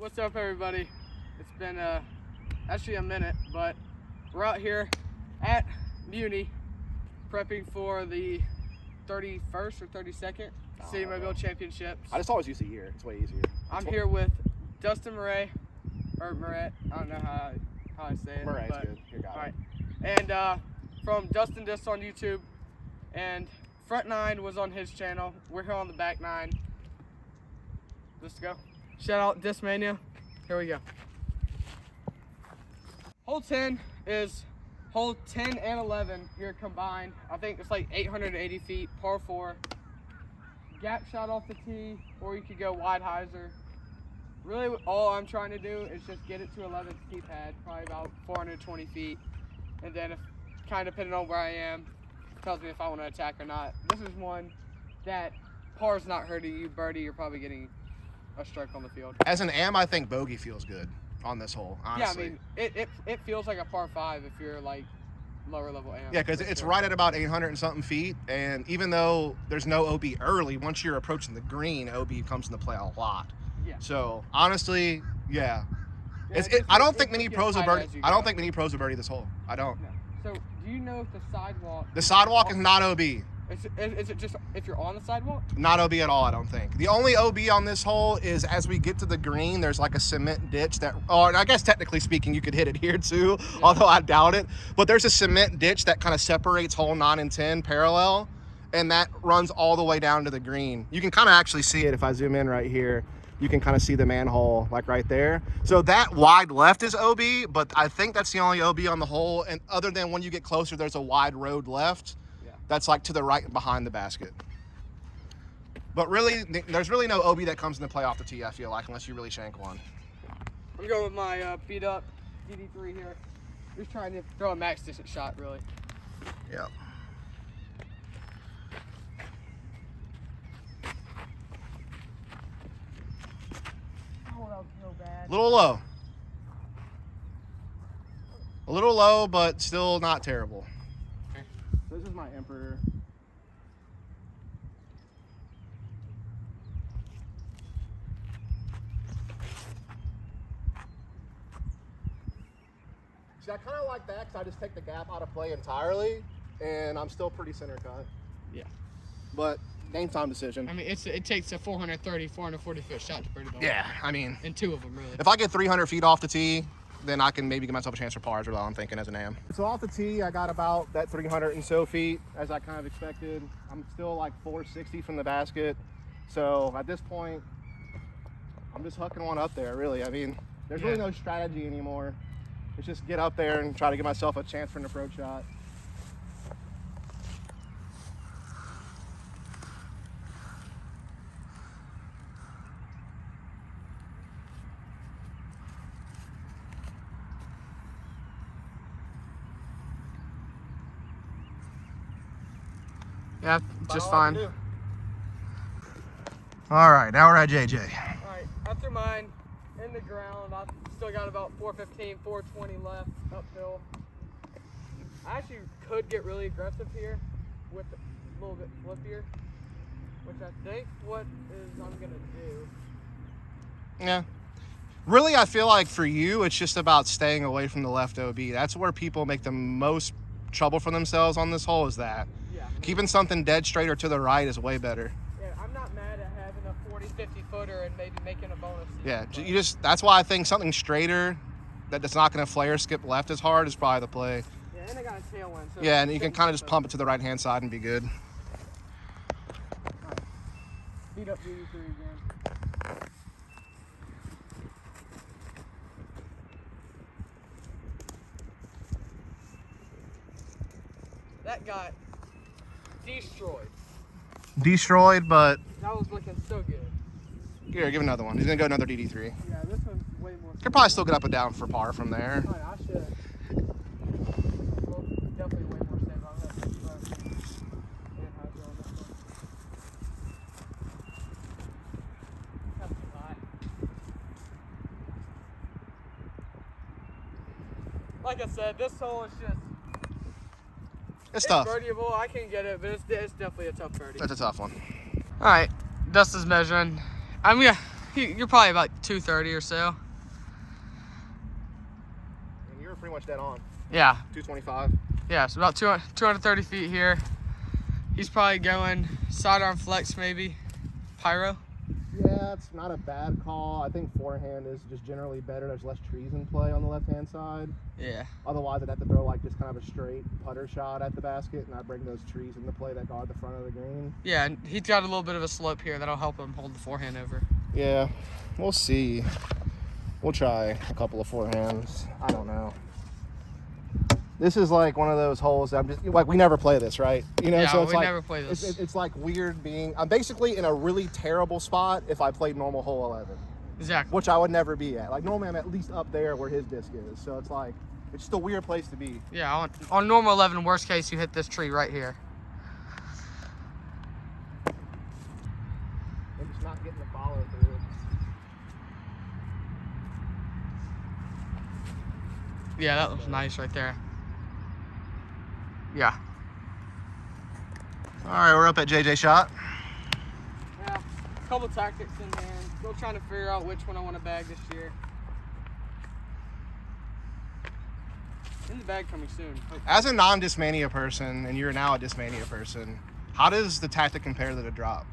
What's up, everybody? It's been actually a minute, but we're out here at Muni prepping for the 31st or 32nd City Mobile Championships. I just always use a year. It's way easier. I'm here with Dustin Murray, or Murray. I don't know how I say it. Murray's good. You got all it. right. And from Dustin Disc on YouTube, and Front 9 was on his channel. We're here on the back 9. Let's go. Shout out Discmania. Here we go. Hole 10 is hole 10 and 11 here combined. I think it's like 880 feet, par 4. Gap shot off the tee, or you could go wide hyzer. Really, all I'm trying to do is just get it to 11th tee pad, probably about 420 feet. And then, if kind of depending on where I am, tells me if I want to attack or not. This is one that par's not hurting you. Birdie, you're probably getting a strike on the field. As an am, I think bogey feels good on this hole, honestly. Yeah, I mean, it feels like a par 5 if you're like lower level am. Yeah, because it's right at about 800 and something feet, and even though there's no OB early, once you're approaching the green, OB comes into play a lot. Yeah. So honestly, yeah. I don't think many pros will birdie. I don't think many pros will birdie this hole. I don't. No. So do you know if the sidewalk? The sidewalk is not OB. Is it just if you're on the sidewalk? Not OB at all, I don't think. The only OB on this hole is as we get to the green, there's like a cement ditch that, or I guess technically speaking, you could hit it here too, yeah. Although I doubt it. But there's a cement ditch that kind of separates hole 9 and 10 parallel, and that runs all the way down to the green. You can kind of actually see it if I zoom in right here. You can kind of see the manhole like right there. So that wide left is OB, but I think that's the only OB on the hole. And other than when you get closer, there's a wide road left. That's like to the right and behind the basket. But really, there's really no OB that comes into play off the tee, I feel like, unless you really shank one. I'm going with my beat up DD3 here. Just trying to throw a max distance shot, really. Yep. Oh, that was so bad. Little low. A little low, but still not terrible. This is my Emperor. See, I kind of like that because I just take the gap out of play entirely, and I'm still pretty center cut. Yeah. But game time decision. I mean, it takes a 440 foot shot to birdie the hole. Yeah, I mean. And 2 of them, really. If I get 300 feet off the tee, then I can maybe give myself a chance for pars, or I'm thinking as an am. So off the tee, I got about that 300 and so feet, as I kind of expected. I'm still like 460 from the basket. So at this point, I'm just hooking one up there, really. I mean, there's really no strategy anymore. It's just get up there and try to give myself a chance for an approach shot. Yeah, just fine. All right, now we're at JJ. All right, I threw mine in the ground. I still got about 415, 420 left uphill. I actually could get really aggressive here with a little bit flippier, which I think what I'm gonna do. Yeah. Really, I feel like for you, it's just about staying away from the left OB. That's where people make the most trouble for themselves on this hole, is that. Yeah. Keeping something dead straight or to the right is way better. Yeah, I'm not mad at having a 40, 50 footer and maybe making a bonus. Yeah, that's why I think something straighter that's not going to flare skip left as hard is probably the play. Yeah, and I got a tailwind. So yeah, and you can kind of just pump it to the right-hand side and be good. Right. Beat up DD3 again. That got destroyed. Destroyed, but That was looking so good. here, give another one. He's gonna go another DD3. Yeah, this one's way more. Could probably still get up and down for par from there. Oh, I should. Well, definitely way more safe. I'll have to like I said, this hole is just. It's tough. Birdieable. I can get it, but it's definitely a tough birdie. That's a tough one. All right, Dustin's measuring. I'm gonna. You're probably about 230 or so. And you were pretty much dead on. Yeah. 225. Yeah, so about 230 feet here. He's probably going sidearm flex maybe. Pyro. Yeah, it's not a bad call. I think forehand is just generally better. There's less trees in play on the left-hand side. Yeah. Otherwise, I'd have to throw like just kind of a straight putter shot at the basket, and I bring those trees into play that guard the front of the green. Yeah, and he's got a little bit of a slope here that'll help him hold the forehand over. Yeah, we'll see. We'll try a couple of forehands. I don't know. This is like one of those holes that I'm just like, we never play this, right? You know, Yeah, so it's we like, never play this. It's like weird being. I'm basically in a really terrible spot if I played normal hole 11. Exactly. Which I would never be at. Like normally I'm at least up there where his disc is. So it's like, it's just a weird place to be. Yeah, on normal 11, worst case, you hit this tree right here. I'm just not getting the follow through. Yeah, that was nice right there. Yeah. All right, we're up at JJ shot. Yeah, a couple tactics in there. Still trying to figure out which one I want to bag this year. In the bag coming soon. Hopefully. As a non-discmania person, and you're now a discmania person, how does the tactic compare to the drop?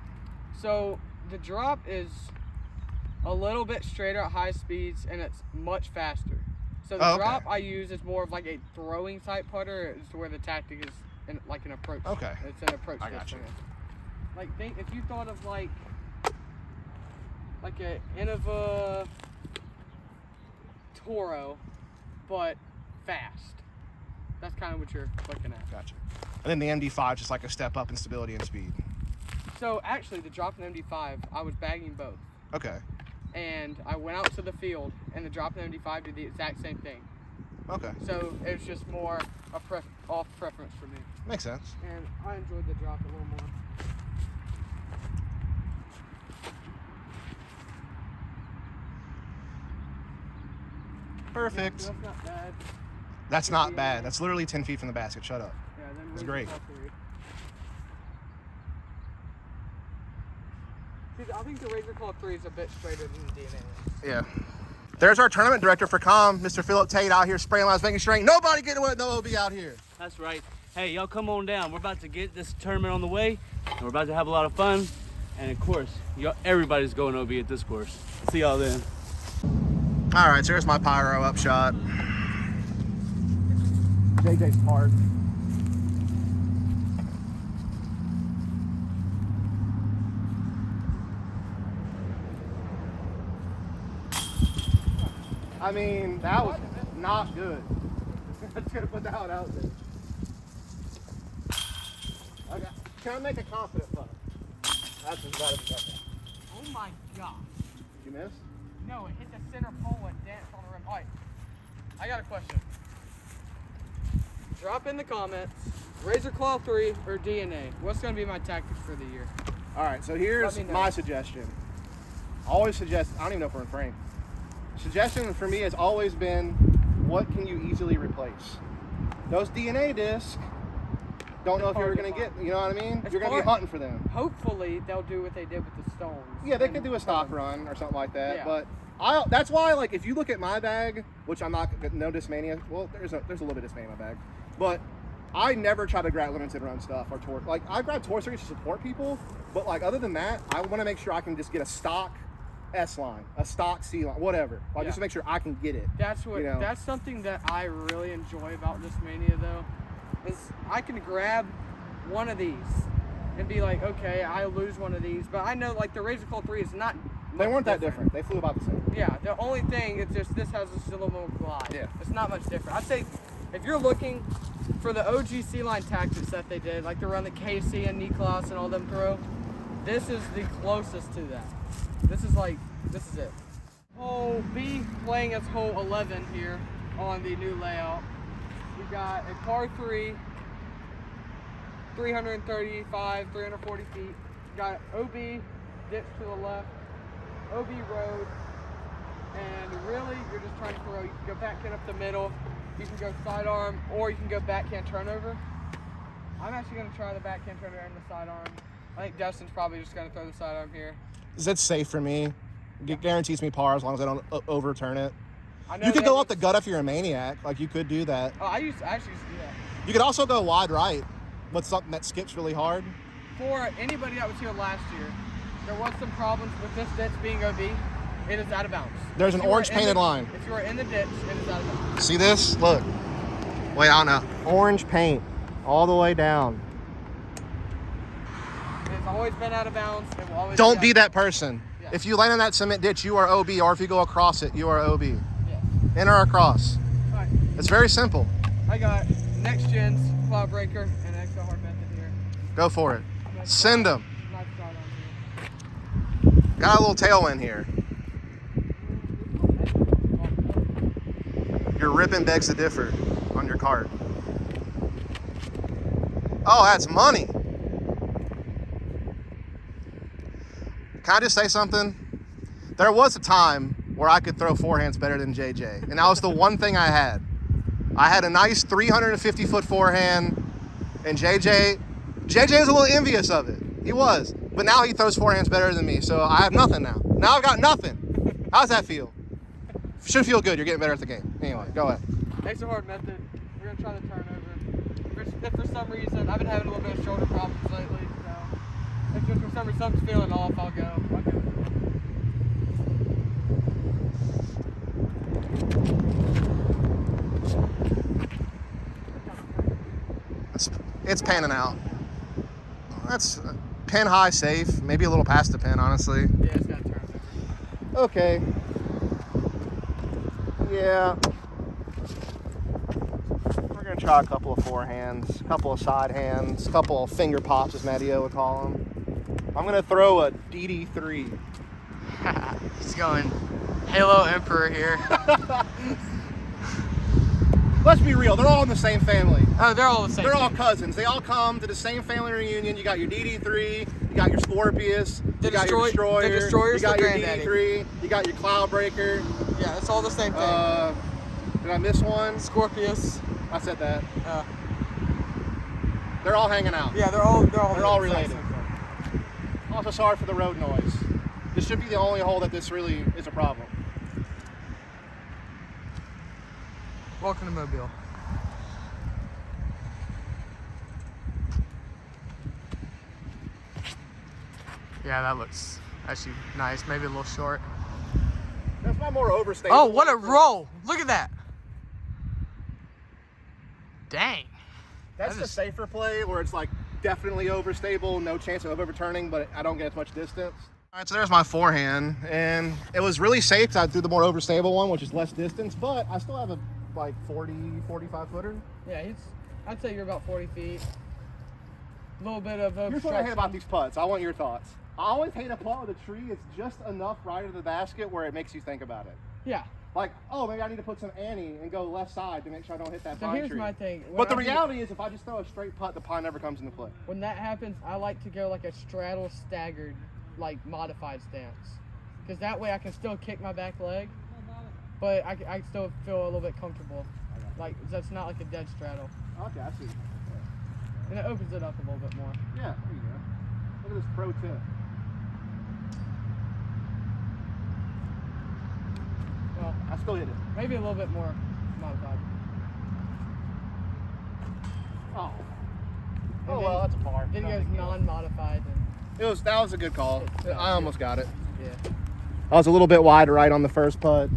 So the drop is a little bit straighter at high speeds, and it's much faster. So the drop I use is more of like a throwing type putter, is where the tactic is like an approach. Okay. It's an approach. I got you. Like think if you thought of like a Innova Toro, but fast. That's kind of what you're looking at. Gotcha. And then the MD5 just like a step up in stability and speed. So actually, the drop in MD5, I was bagging both. Okay. And I went out to the field, and the drop in MD5 did the exact same thing. Okay. So it was just more a off preference for me. Makes sense. And I enjoyed the drop a little more. Perfect. Yeah, so that's not bad. That's not bad. That's literally 10 feet from the basket. Shut up. Yeah, then That's great. See, I think the Razor Claw 3 is a bit straighter than the DNA. Yeah. There's our tournament director for COM, Mr. Philip Tate, out here spraying lines, making sure ain't nobody getting away with no OB out here. That's right. Hey, y'all come on down. We're about to get this tournament on the way, and we're about to have a lot of fun. And of course, everybody's going OB at this course. See y'all then. All right, so here's my pyro up shot. JJ's part. I mean, that was not good. I'm just gonna put that one out there. Okay. Can I make a confident putt? That's as bad as it gets. Oh my gosh. Did you miss? No, it hit the center pole and danced on the rim. All right, I got a question. Drop in the comments, Razor Claw 3 or DNA. What's gonna be my tactic for the year? All right, so here's my suggestion. Always suggest, I don't even know if we're in frame. Suggestion for me has always been, what can you easily replace? Those DNA discs, don't know if you're going to get, you know what I mean? You're going to be hunting for them. Hopefully, they'll do what they did with the stones. Yeah, they could do a stock run or something like that. Yeah. But that's why, like, if you look at my bag, which I'm not, no discmania, well, there's a little bit of dismania in my bag, but I never try to grab limited run stuff or tour. Like, I grab tour series to support people, but, like, other than that, I want to make sure I can just get a stock S line, a stock C line, whatever. Like, just to make sure I can get it. That's what. You know? That's something that I really enjoy about discmania, though, is I can grab one of these and be like, okay, I lose one of these, but I know like the Razor Claw 3 is not. They weren't that different. They flew about the same. Yeah, the only thing is just this has a little more glide. Yeah. It's not much different. I'd say if you're looking for the OG C line tactics that they did, like the run that Casey and Niklas and all them throw, this is the closest to that. This is it. Hole B playing as hole 11 here on the new layout. We got a par 3, 335, 340 feet. Got OB ditch to the left, OB road, and really you're just trying to throw. You can go backhand up the middle, you can go sidearm, or you can go backhand turnover. I'm actually going to try the backhand turnover and the sidearm. I think Dustin's probably just going to throw the sidearm here. Is that safe for me? It guarantees me par as long as I don't overturn it. I know You could that go was- up the gut if you're a maniac. Like, you could do that. Oh, I actually used to do that. You could also go wide right with something that skips really hard. For anybody that was here last year, there was some problems with this ditch being OB. It is out of bounds. There's an If you are orange in painted the- line. If you are in the ditch, it is out of bounds. See this? Look. Wait, I don't know. Orange paint all the way down. It's always been out of bounds. It will always Don't be out- that person. Yeah. If you land in that cement ditch, you are OB, or if you go across it, you are OB. Yeah. In or across. All right. It's very simple. I got next gen's cloud breaker and extra hard method here. Go for it. Send them. Nice start on here. Got a little tailwind here. Your ribbon begs to differ on your cart. Oh, that's money. Can I just say something? There was a time where I could throw forehands better than JJ, and that was the one thing I had. I had a nice 350-foot forehand, and JJ was a little envious of it. He was. But now he throws forehands better than me, so I have nothing now. Now I've got nothing. How's that feel? Should feel good. You're getting better at the game. Anyway, go ahead. Extra hard method. We're going to try to turn over. If for some reason, I've been having a little bit of shoulder problems lately, so if just for some reason something's feeling off, I'll go. It's panning out. That's pin high safe. Maybe a little past the pin, honestly. Yeah, it's got to turn over. Okay. Yeah. We're going to try a couple of forehands, a couple of side hands, a couple of finger pops, as Matteo would call them. I'm going to throw a DD3. He's going Halo Emperor here. Let's be real. They're all in the same family. Oh, they're all the same. They're all cousins. They all come to the same family reunion. You got your DD3, you got your Scorpius, you got your Destroyer, the Destroyer's you got the your granddaddy. DD3, you got your Cloudbreaker. Yeah, it's all the same thing. Did I miss one? Scorpius. I said that. They're all hanging out. Yeah, they're all related. Also, sorry for the road noise. This should be the only hole that this really is a problem. Welcome to Mobile. Yeah, that looks actually nice. Maybe a little short. That's my more overstated. Oh, what a roll! Look at that. Dang. That's the safer play where it's like definitely overstable, no chance of overturning, but I don't get as much distance. All right, so there's my forehand, and it was really safe. I threw the more overstable one, which is less distance, but I still have a like 40, 45 footer. Yeah, I'd say you're about 40 feet. A little bit of Here's what I hate about these putts. I want your thoughts. I always hate a putt with a tree. It's just enough right of the basket where it makes you think about it. Yeah. Like, oh, maybe I need to put some Annie and go left side to make sure I don't hit that So pine here's tree. my thing. But the reality is, if I just throw a straight putt, the pine never comes into play. When that happens, I like to go like a straddle staggered, like modified stance. Because that way I can still kick my back leg, but I still feel a little bit comfortable. Like, that's not like a dead straddle. Okay, I see. And it opens it up a little bit more. Yeah, there you go. Look at this pro tip. Well, I still hit it. maybe a little bit more modified. Oh. And Oh then- well, that's a par. Then he goes non-modified, and That was a good call. I almost got it. yeah. I was a little bit wide right on the first putt,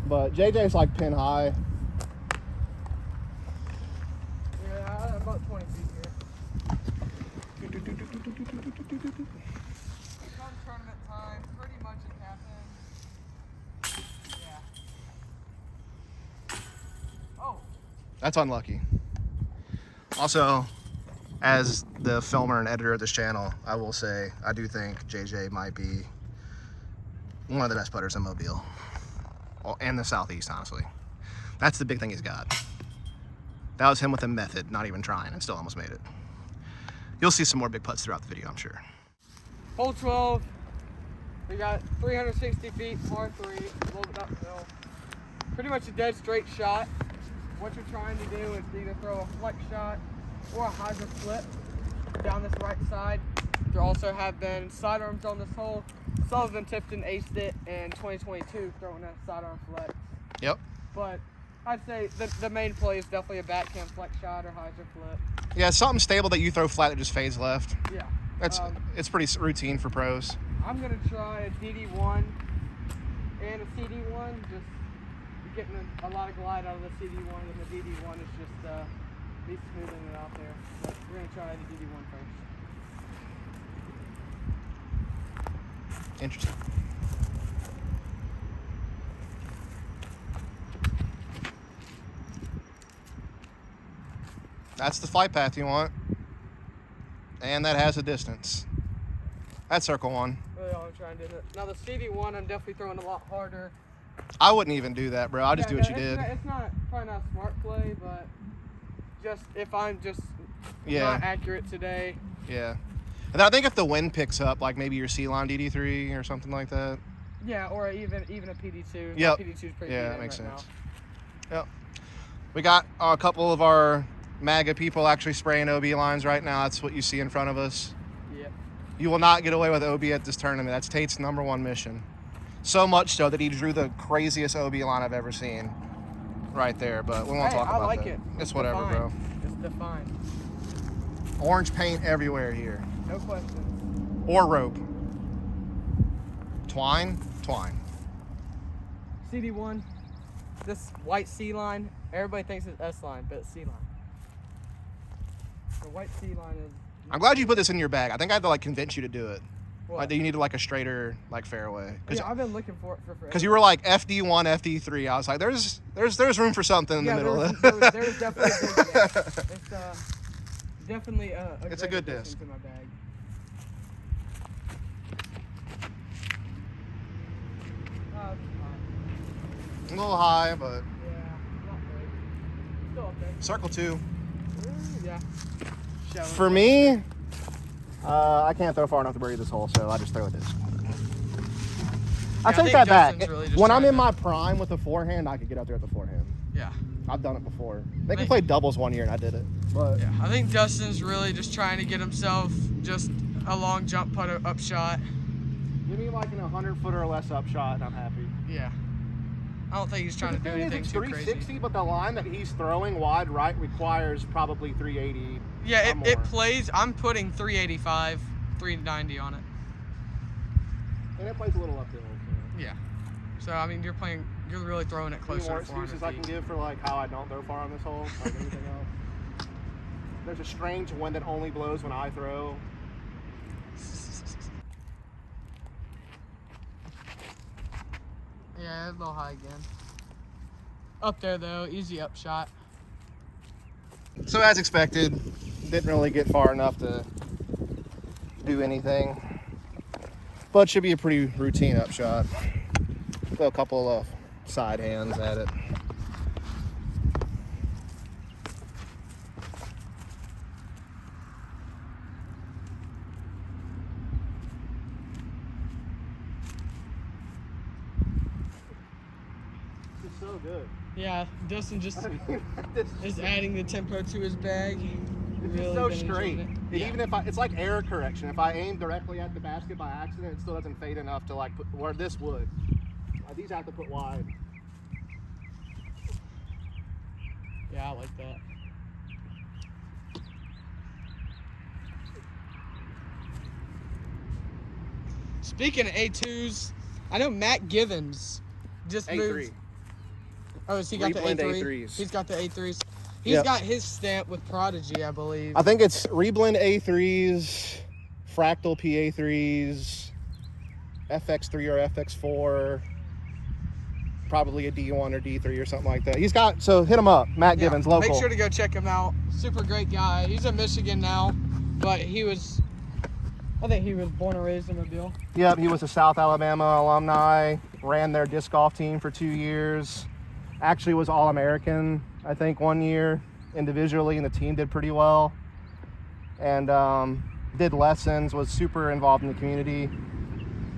but JJ's like pin high. Yeah, about 20 feet here. Come tournament time, pretty much it happens. Yeah. Oh. That's unlucky. Also, as the filmer and editor of this channel, I will say I do think JJ might be one of the best putters in Mobile and the Southeast, honestly. That's the big thing he's got. That was him with a method, not even trying, and still almost made it. You'll see some more big putts throughout the video, I'm sure. Hole 12. We got 360 feet, par 3, a little bit uphill. Pretty much a dead straight shot. What you're trying to do is either throw a flex shot or a hydro flip down this right side. There also have been sidearms on this hole. Sullivan Tipton aced it in 2022 throwing a sidearm flex. Yep. But I'd say the main play is definitely a backhand flex shot or hyzer flip. Yeah, something stable that you throw flat that just fades left. Yeah. It's pretty routine for pros. I'm going to try a DD1 and a CD1. Just getting a lot of glide out of the CD1, and the DD1 is just me smoothing it out there. But we're going to try the DD1 first. Interesting. That's the flight path you want. And that has a distance. That's circle one. Really all I'm trying to do. Now the CD1, I'm definitely throwing a lot harder. I wouldn't even do that, bro. I'll just do what you did. It's probably not a smart play, but just if I'm just Yeah. not accurate today. Yeah. And then I think if the wind picks up, like maybe your C-line DD3 or something like that. Yeah, or even a PD2. Yep. PD2 is pretty Yeah, good that makes right sense. now. Yep. We got a couple of our MAGA people actually spraying OB lines right now. That's what you see in front of us. Yep. You will not get away with OB at this tournament. That's Tate's #1 mission. So much so that he drew the craziest OB line I've ever seen right there, but we won't talk about that. I like it. It's whatever, defined. bro. It's defined. Orange paint everywhere here. No question. Or rope. Twine. CD1, this white C line, everybody thinks it's S line, but it's C line. The white C line is. I'm glad you put this in your bag. I think I had to like convince you to do it. What? Like that you needed like a straighter like fairway. Yeah, I've been looking for it for forever. Because you were like FD1, FD3. I was like, there's room for something in the middle. There's definitely a good It's definitely It's a good disc. in my bag. A little high, but Yeah, not great. Still up there. circle 2. Yeah. Showing. For me, I can't throw far enough to bury this hole, so I just throw this. I I take think that back. Justin's really just When I'm trying in to- my prime with the forehand, I could get out there with the forehand. Yeah. I've done it before. They can play doubles one year, and I did it. But Yeah. I think Justin's really just trying to get himself just a long jump putter up shot. give me like an 100-footer or less up shot, and I'm happy. Yeah. I don't think he's trying to do anything it's too 360, crazy. but the line that he's throwing wide right requires probably 380. Yeah, or it more. plays. I'm putting 385, 390 on it. And it plays a little uphill. So. Yeah. So I mean, you're really throwing it Any closer more to 400 excuses I can feet. give for like how I don't throw far on this hole? Like anything else? There's a strange wind that only blows when I throw. Yeah, a little high again. Up there though, easy up shot. So as expected, didn't really get far enough to do anything. But should be a pretty routine upshot. Throw a couple of side hands at it. It's so good. Yeah, Dustin just This is adding the tempo to his bag. It's Really so been enjoying straight. it. And Yeah. even if it's like error correction. If I aim directly at the basket by accident, it still doesn't fade enough to like put where this would. These have to put wide. Yeah, I like that. Speaking of A2s, I know Matt Givens just moved. Oh, has he got Reblend the A3? A3s. He's got the A3s. He's Yep. got his stamp with Prodigy, I believe. I think it's Reblend A3s, Fractal PA3s, FX3 or FX4, probably a D1 or D3 or something like that. He's got, so hit him up, Matt Yeah, Givens, local. Make sure to go check him out. Super great guy. He's in Michigan now, but I think he was born and raised in Mobile. Yep, he was a South Alabama alumni, ran their disc golf team for 2 years, actually was All-American, I think, 1 year individually, and the team did pretty well. And did lessons, was super involved in the community.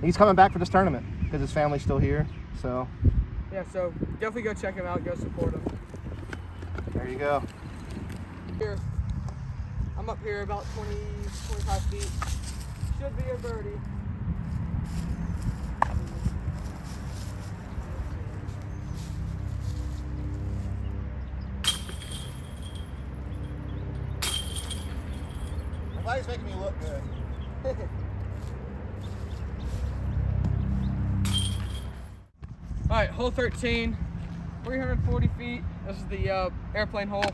He's coming back for this tournament because his family's still here, so. Yeah, so definitely go check him out. Go support him. There you go. Here, I'm up here about 20, 25 feet. Should be a birdie. Now he's making me look good. All right, hole 13, 340 feet. This is the airplane hole.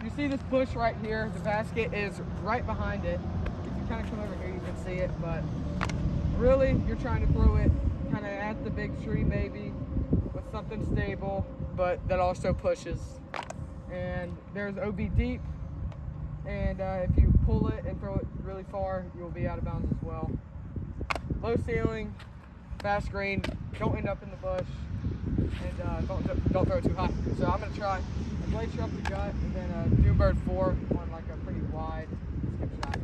You see this bush right here. The basket is right behind it. If you kind of come over here, you can see it. But really, you're trying to throw it kind of at the big tree, maybe with something stable, but that also pushes. And there's OB deep. And if you pull it and throw it really far, you'll be out of bounds as well. Low ceiling, fast green, don't end up in the bush, and don't throw it too high. So I'm gonna try a glacier up the gut, and then a Doombird 4 on like a pretty wide skip shot.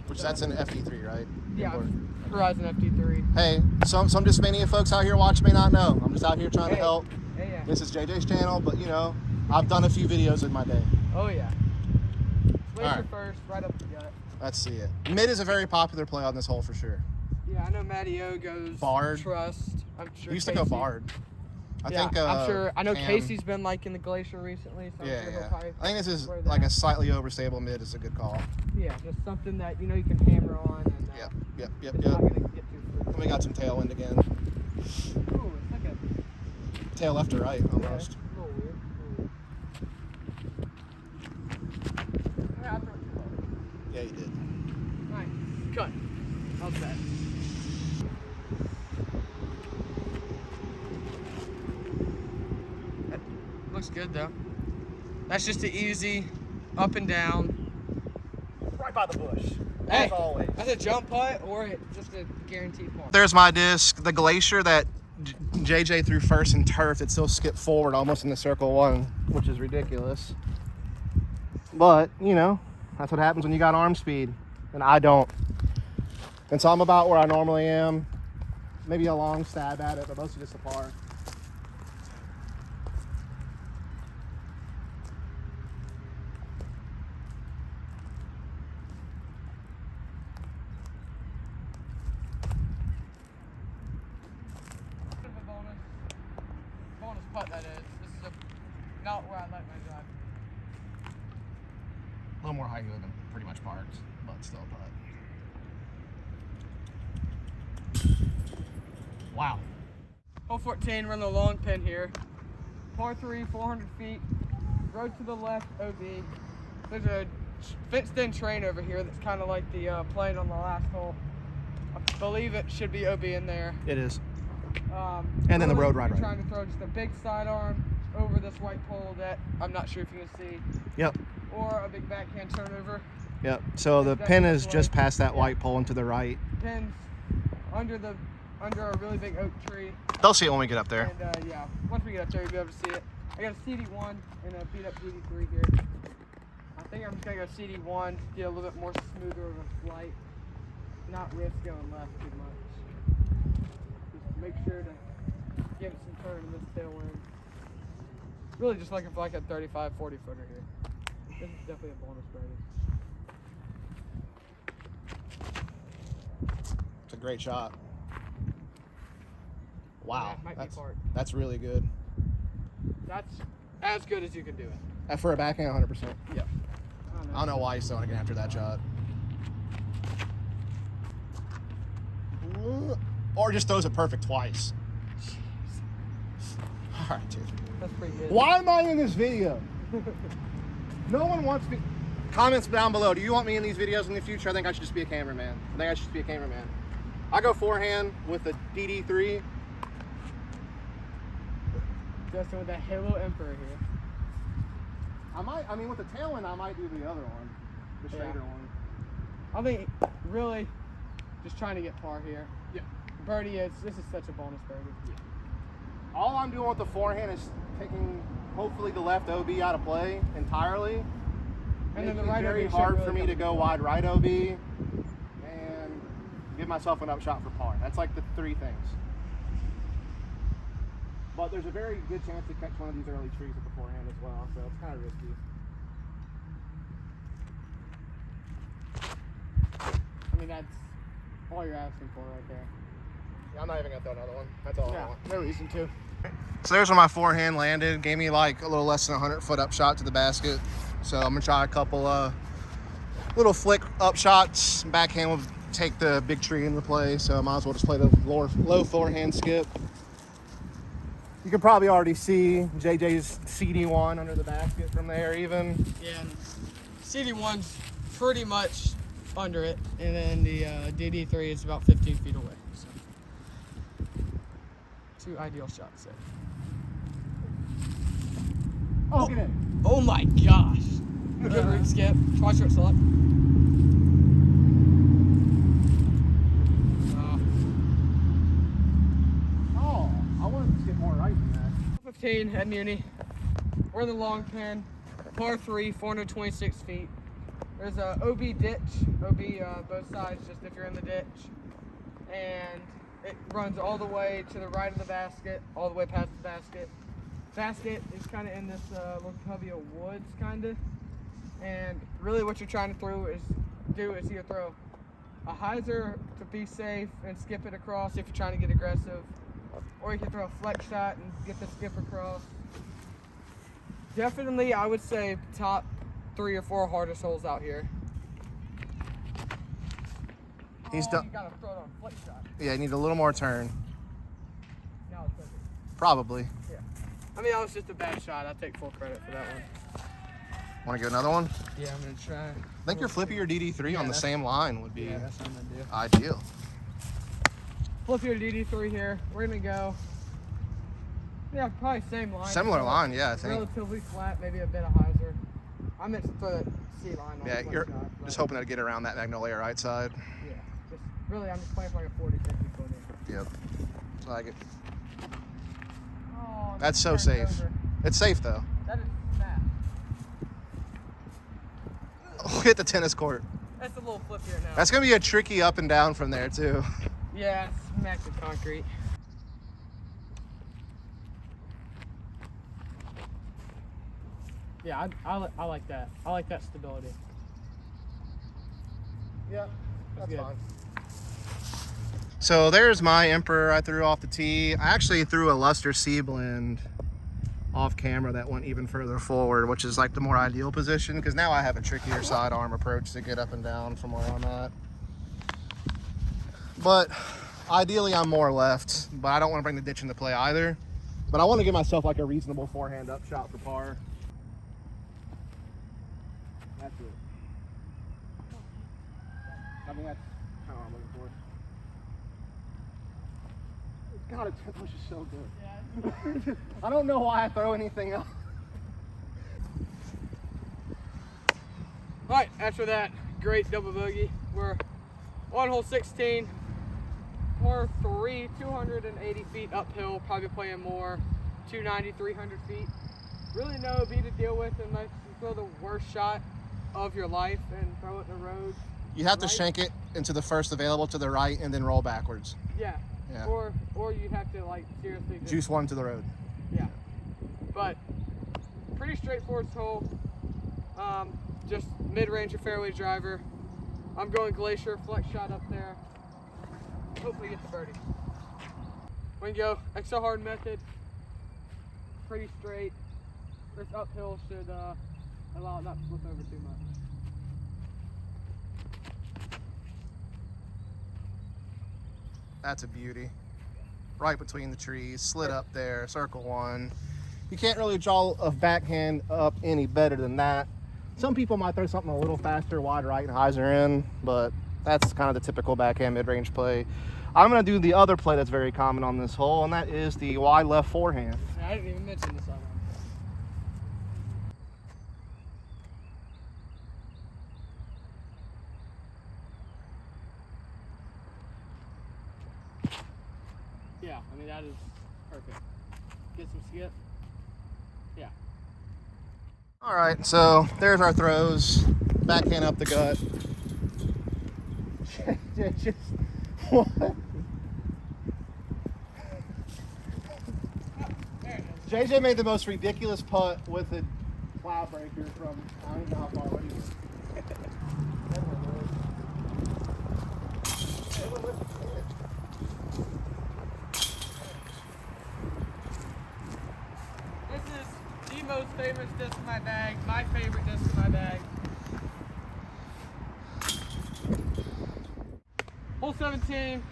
Which that's an FD3, right? Yeah, Or- Horizon FD3. Hey, some discmania folks out here watching may not know. I'm just out here trying to help. Yeah. This is JJ's channel, but you know, I've done a few videos in my day. Oh yeah. Glacier Alright. first, right up the gut. Let's see it. Mid is a very popular play on this hole for sure. Yeah, I know Matty O goes Bard. Trust. I'm sure. We used to go Casey- Bard. I Yeah, think. I'm sure. I know Cam- Casey's been like in the glacier recently, so I'm Yeah, sure he'll yeah. probably I think this is wear like that. a slightly overstable mid is a good call. Yeah, just something that you know you can hammer on. And, Yep. It's not gonna get too And we got some tailwind again. Ooh, it's like a Tail left to right almost. a little weird. Yeah, I threw it too low. Yeah, you did. Nice. Cut. How's that? That looks good though. That's just an easy up and down. Right by the bush. Hey, As always. that's a jump putt or just a guaranteed point. There's my disc. The glacier that JJ threw first and turfed, it still skipped forward almost in the circle one, which is ridiculous. But, you know, that's what happens when you got arm speed, and I don't. And so I'm about where I normally am. Maybe a long stab at it, but mostly just a par. Bonus putt that is. This is not where I let my drive. A little more high good than pretty much parked, but still a putt. Wow. Hole 14, we're in the long pin here. Par 3, 400 feet. Road to the left, OB. There's a fenced-in train over here that's kind of like the plane on the last hole. I believe it should be OB in there. It is. And then the road ride You're right. trying to throw just a big sidearm over this white pole that I'm not sure if you can see, Yep. or a big backhand turnover. Yep. So the That's pin definitely is just past that yeah. white pole and to the right. Pins under a really big oak tree. They'll see it when we get up there. And yeah, once we get up there, you'll be able to see it. I got a CD1 and a beat up DD3 here. I think I'm just gonna go CD1 to get a little bit more smoother of a flight. Not risk going left too much. Just make sure to give it some turn in this tailwind. Really just looking for like a 35, 40 footer here. This is definitely a bonus birdie. It's a great shot. Wow. That might be part. That's really good. That's as good as you can do it. For a backhand, 100%. Yep. I don't know why he's throwing again after that shot. Or just throws it perfect twice. All right, dude. That's pretty good. Why am I in this video? No one wants me. Comments down below. Do you want me in these videos in the future? I think I should just be a cameraman. I go forehand with a DD3. Just with that Halo Emperor here. I mean, with the tailwind, I might do the other one, the straighter one. I think really just trying to get par here. Yeah. Birdie this is such a bonus birdie. Yeah. All I'm doing with the forehand is taking hopefully the left OB out of play entirely. And then the Making it right very OB hard should for really me to come go wide right OB and give myself an upshot for par. That's like the three things. But there's a very good chance to catch one of these early trees with the forehand as well, so it's kind of risky. I mean, that's all you're asking for right there. Yeah, I'm not even gonna throw another one. That's all I Yeah, want. no reason to. So there's where my forehand landed. Gave me like a little less than 100-foot upshot to the basket. So I'm gonna try a couple little flick up shots. Backhand will take the big tree into play, so might as well just play the low forehand skip. You can probably already see JJ's CD1 under the basket from there even. Yeah, and CD1's pretty much under it, and then the DD3 is about 15 feet away. So 2 ideal shots there. Oh, get in. Oh my gosh. Good ring skip. Watch your select. Oh, I wanted to skip more right than that. 15 at Muni. We're in the long pin. Par 3, 426 feet. There's a OB ditch. OB both sides, just if you're in the ditch. And it runs all the way to the right of the basket, all the way past the basket. Basket is kind of in this little covey of woods, kind of. And really what you're trying to do is either throw a hyzer to be safe and skip it across if you're trying to get aggressive, or you can throw a flex shot and get the skip across. Definitely, I would say top 3 or 4 hardest holes out here. He's Oh, done. you gotta throw it on a flex shot. Yeah, you need a little more turn. Now it's perfect. Probably. Yeah. I mean, that was just a bad shot. I take full credit for that one. Want to get another one? Yeah, I'm gonna try. I think your flippy or DD3 on the that's- same line would be Yeah, that's what I'm gonna do. ideal. Flip your DD3 here. We're gonna go. Yeah, probably same line. Similar line, yeah, I think. Relatively flat, maybe a bit of hyzer. I meant to put C line on Yeah, the flex you're shot, but just hoping to get around that Magnolia right side. Yeah, just really, I'm just playing for like a 40-50 footer. Yep. I like it. Oh, That's so turned safe. over. It's safe though. That is snap. Oh, hit the tennis court. That's a little flip here now. That's gonna be a tricky up and down from there too. Yeah, smack the concrete. Yeah, I like that. I like that stability. Yeah, That's good. So there's my Emperor I threw off the tee. I actually threw a Luster Sea Blend off camera that went even further forward, which is like the more ideal position because now I have a trickier sidearm approach to get up and down from where I'm at. But ideally I'm more left, but I don't want to bring the ditch into play either. But I want to give myself like a reasonable forehand up shot for par. That's it. I mean, that's kind of what I'm looking for. God, it was just so good. I don't know why I throw anything else. All right, after that great double bogey, we're on hole 16, par 3, 280 feet uphill, probably playing more, 290, 300 feet. Really no OB to deal with unless you throw the worst shot of your life and throw it in the road. You have to Right. shank it into the first available to the right and then roll backwards. Yeah. Yeah. Or you'd have to like seriously just, Juice one to the road. Yeah. But pretty straightforward hole. Just mid-range or fairway driver. I'm going glacier, flex shot up there. Hopefully get the birdie. We can go extra hard method. Pretty straight. This uphill should allow it not to flip over too much. That's a beauty. Right between the trees, slid up there, circle one. You can't really draw a backhand up any better than that. Some people might throw something a little faster, wide right and hyzer in, but that's kind of the typical backhand mid-range play. I'm gonna do the other play that's very common on this hole, and that is the wide left forehand. I didn't even mention this on Yeah, I mean that is perfect. Get some skip. Yeah. All right, so there's our throws. Backhand up the gut. Just what? JJ made the most ridiculous putt with a cloud breaker from I don't know how far away he was. This is the most famous disc in my bag, my favorite disc in my bag. hole 17,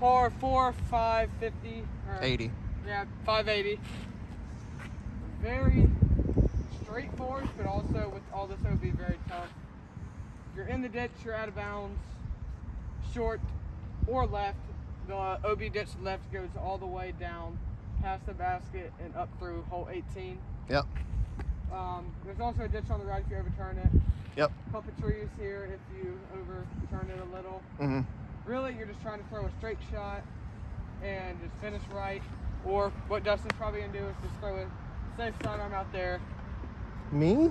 par 4, 550. 80. Yeah, 580. Very straightforward, but also with all this, it would be very tough. If you're in the ditch, you're out of bounds, short or left. The OB ditch left goes all the way down past the basket and up through hole 18. Yep. There's also a ditch on the right if you overturn it. Yep. A couple trees here if you overturn it a little. Mm-hmm. Really, you're just trying to throw a straight shot and just finish right. Or what Dustin's probably gonna do is just throw a safe sidearm out there. Me?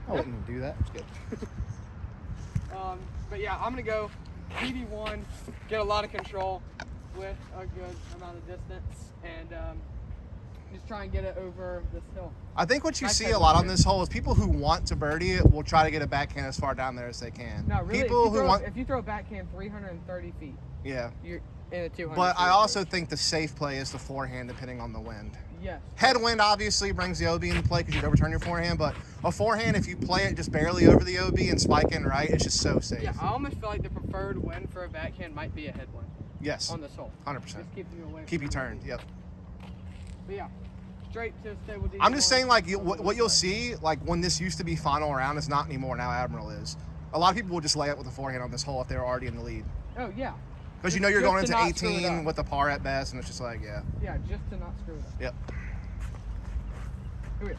I wouldn't do that. It's good. But yeah, I'm gonna go PD1, get a lot of control with a good amount of distance, and just try and get it over this hill. I think what you Nice see a lot on this hole is people who want to birdie it will try to get a backhand as far down there as they can. No, really, people who want, if you throw a backhand 330 feet, yeah, you're in a 200. but I also think the safe play is the forehand, depending on the wind. Yes. Headwind obviously brings the OB into play because you'd overturn your forehand, but a forehand, if you play it just barely over the OB and spike in right, it's just so safe. Yeah, I almost feel like the preferred wind for a backhand might be a headwind. Yes. On this hole. 100%. Just keep you away. Keep you turned. Yep. But yeah, straight to stable D. I'm just saying, like, what you'll see, like, when this used to be final round, is not anymore. Now Admiral is. A lot of people will just lay it with a forehand on this hole if they were already in the lead. Oh yeah. Because you know you're Just going to into not screw it 18 up. with a par at best, and it's just like, yeah. Yeah, just to not screw it up. Yep. Here we go.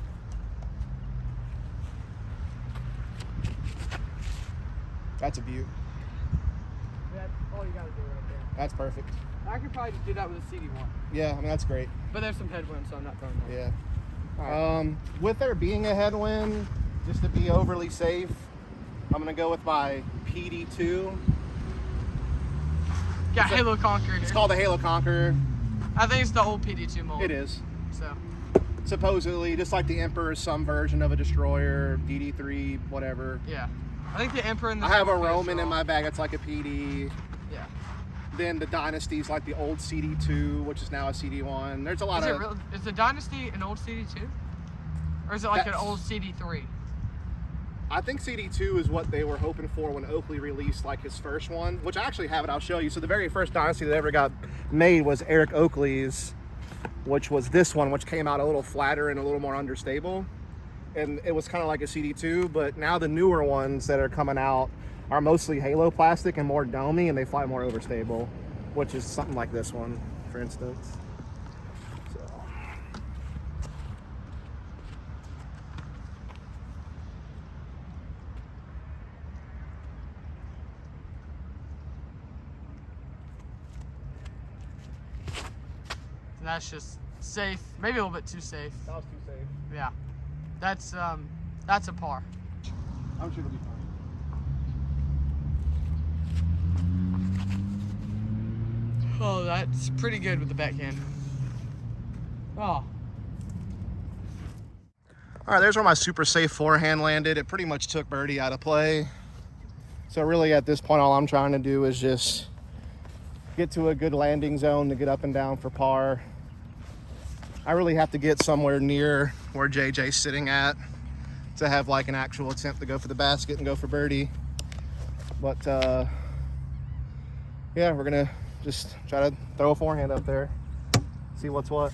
That's a beaut. That's all you gotta do right there. That's perfect. I could probably just do that with a CD1. Yeah, I mean, that's great. But there's some headwind, so I'm not throwing that. Yeah. All right. With there being a headwind, just to be overly safe, I'm going to go with my PD2. Got Halo Conqueror here. It's called the Halo Conqueror. I think it's the old PD2 mold. It is. So. Supposedly, just like the Emperor is some version of a Destroyer, DD3, whatever. Yeah. I think the Emperor and the I have a Scorpio Roman in strong. my bag. It's like a PD. Yeah. Then the Dynasty's like the old CD2, which is now a CD1. There's a lot of... Is the Dynasty an old CD2? Or is it like an That's- old CD3? I think CD2 is what they were hoping for when Oakley released like his first one, which I actually have it. I'll show you. So the very first Dynasty that ever got made was Eric Oakley's, which was this one, which came out a little flatter and a little more understable. And it was kind of like a CD2, but now the newer ones that are coming out are mostly Halo plastic and more domey, and they fly more overstable, which is something like this one, for instance. So. And that's just safe. Maybe a little bit too safe. That was too safe. Yeah. That's a par. I'm sure it'll be fine. Oh, that's pretty good with the backhand. Oh. All right, there's where my super safe forehand landed. It pretty much took birdie out of play. So really at this point, all I'm trying to do is just get to a good landing zone to get up and down for par. I really have to get somewhere near where JJ's sitting at to have like an actual attempt to go for the basket and go for birdie. But yeah, we're gonna just try to throw a forehand up there, see what's what.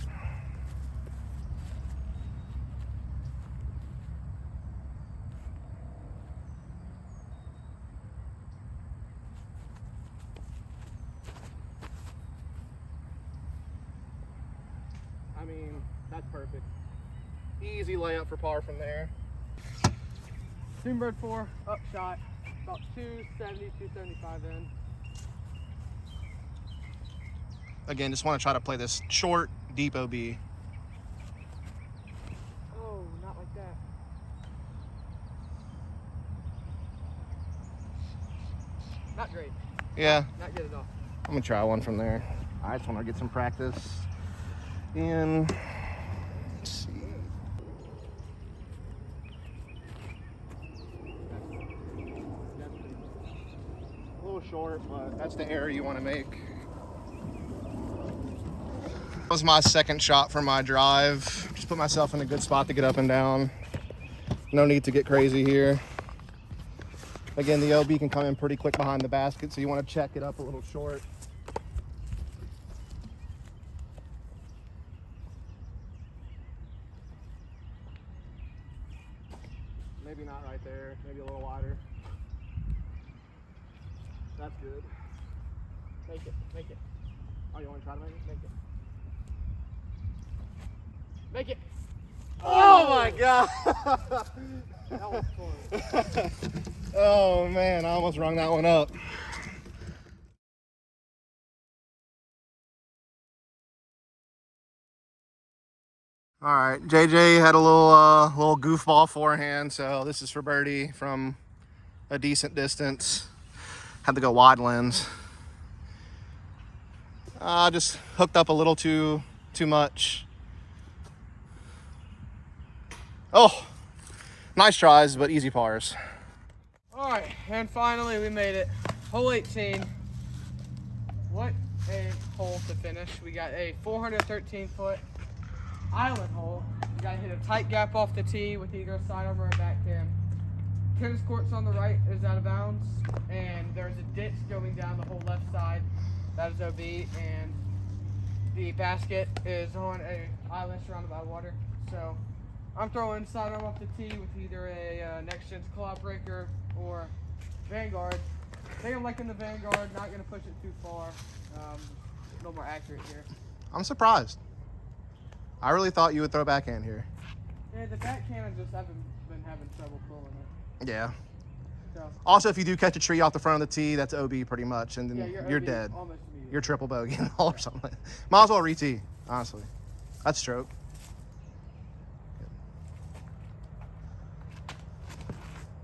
I mean, that's perfect. Easy layup for par from there. Doombird 4, up shot, about 270, 275 in. Again, just want to try to play this short, deep OB. Oh, not like that. Not great. Yeah, Not good at all. I'm gonna try one from there. I just want to get some practice in. Let's see. A little short, but that's the error you want to make. That was my second shot for my drive. Just put myself in a good spot to get up and down. No need to get crazy here. Again, the OB can come in pretty quick behind the basket, so you want to check it up a little short. Maybe not right there, maybe a little wider. That's good. Make it, make it. Oh, you want to try to make it? Make it. Make it. Oh my God. That was close. Oh man, I almost rung that one up. All right, JJ had a little goofball forehand, so this is for birdie from a decent distance. Had to go wide lens. Just hooked up a little too much. Oh, nice tries, but easy pars. All right, and finally we made it. Hole 18. What a hole to finish. We got a 413-foot island hole. You gotta hit a tight gap off the tee with either a sidearm or a backhand. Tennis courts on the right is out of bounds, and there's a ditch going down the whole left side. That is OB, and the basket is on a island surrounded by water. So I'm throwing sidearm off the tee with either a Next Gen's Claw Breaker or Vanguard. I think I'm liking the Vanguard, not gonna push it too far. A little more accurate here. I'm surprised. I really thought you would throw backhand here. Yeah, the backhand, I just haven't been having trouble pulling it. Yeah. So, Also, if you do catch a tree off the front of the tee, that's OB pretty much, and then yeah, you're OB dead. almost immediate. You're triple bogey in the hole or something. Might as well re-tee, honestly. That's stroke.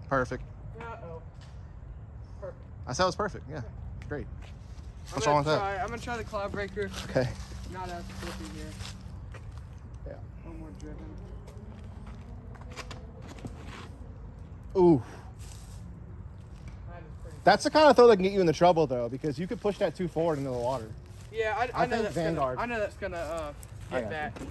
Perfect. Uh-oh. Perfect. I said it was perfect. Yeah, great. I'm What's wrong with that? I'm gonna try the Cloud Breaker. Okay. Not as flippy here. Yeah. No more driven. Ooh. That is pretty. That's the kind of throw that can get you into trouble, though, because you could push that too forward into the water. Yeah, I I know think that's Vanguard. Gonna, I know that's gonna I get got that.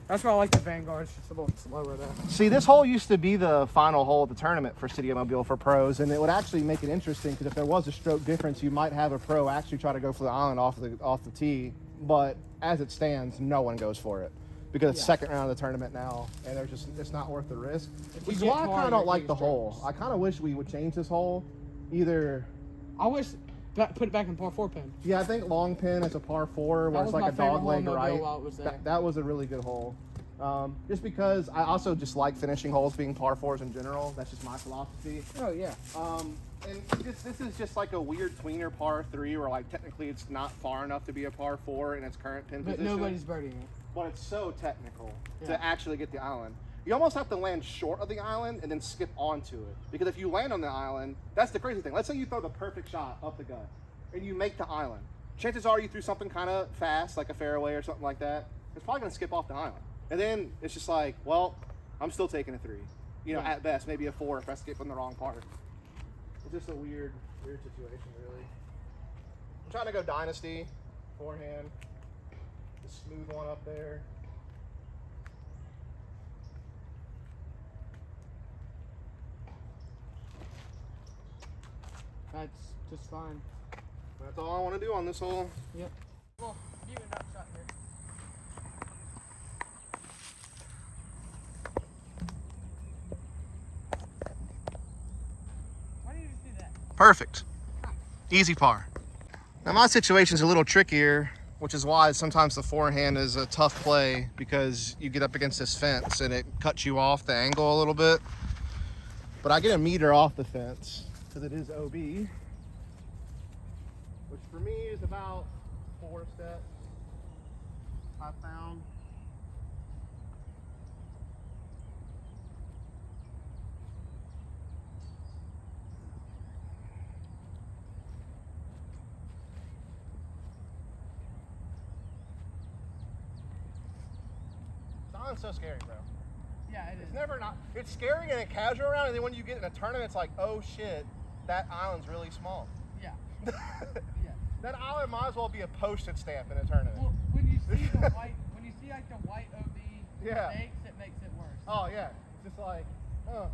That's why I like the Vanguard. It's just a little slower though. See, this hole used to be the final hole of the tournament for City of Mobile for pros, and it would actually make it interesting because if there was a stroke difference, you might have a pro actually try to go for the island off the tee. But as it stands, no one goes for it because it's second round of the tournament now, and it's not worth the risk. Which is why I kind of don't like the hole. I kind of wish we would change this hole. Either I wish put it back in par 4 pin. yeah, I think long pin is a par 4 where That it's was like a my favorite dog hole leg in Mobile right. while it was there. That was a really good hole. Just because I also just like finishing holes being par 4s in general. That's just my philosophy. Oh yeah. And this is just like a weird tweener par 3 where like technically it's not far enough to be a par 4 in its current pin But position. nobody's birdieing it. But it's so technical Yeah. to actually get the island. You almost have to land short of the island and then skip onto it. Because if you land on the island, that's the crazy thing. Let's say you throw the perfect shot up the gut and you make the island. Chances are you threw something kind of fast, like a fairway or something like that. It's probably going to skip off the island. And then it's just like, well, I'm still taking a 3. You know, at best, maybe a 4 if I skip on the wrong part. It's just a weird situation, really. I'm trying to go dynasty, forehand. The smooth one up there. That's just fine. That's all I want to do on this hole. Yep. Well, give it another shot here. Why do you just do that? Perfect. Easy par. Now my situation's a little trickier, which is why sometimes the forehand is a tough play because you get up against this fence and it cuts you off the angle a little bit. But I get a meter off the fence because it is OB, which for me is about 4 steps, I found. It's so scary, bro. Yeah, it is. It's never not. It's scary in a casual round, and then when you get in a tournament, it's like, oh shit, that island's really small. Yeah. Yeah. That island might as well be a postage stamp in a tournament. Well, when you see the white, when you see like the white OB Yeah. mistakes, it makes it worse. Oh yeah, it's just like, huh.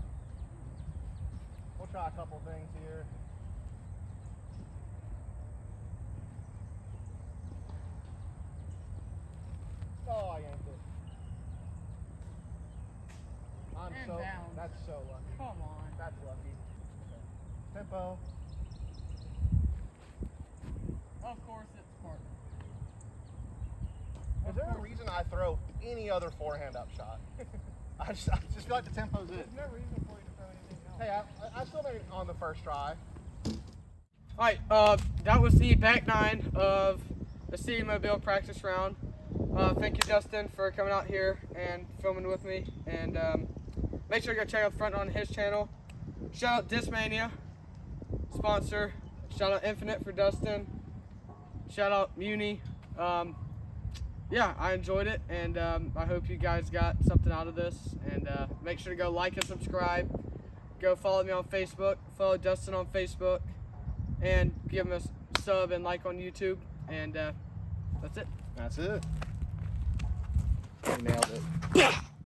Well, try a couple things here. Oh, I yanked it. And down. That's so lucky. Come on. That's lucky. Okay. Tempo. Of course it's Spartan. Is there a reason I throw any other forehand up shot? I just feel like the tempo's it. There's no reason for you to throw anything else. Hey, I still made it on the first try. Alright, that was the back nine of the City Mobile practice round. Thank you, Dustin, for coming out here and filming with me. And make sure to go check out the front on his channel. Shout out Discmania, sponsor. Shout out Infinite for Dustin. Shout out Muni. Yeah, I enjoyed it, and I hope you guys got something out of this. And make sure to go like and subscribe. Go follow me on Facebook. Follow Dustin on Facebook. And give him a sub and like on YouTube. And that's it. That's it. You nailed it.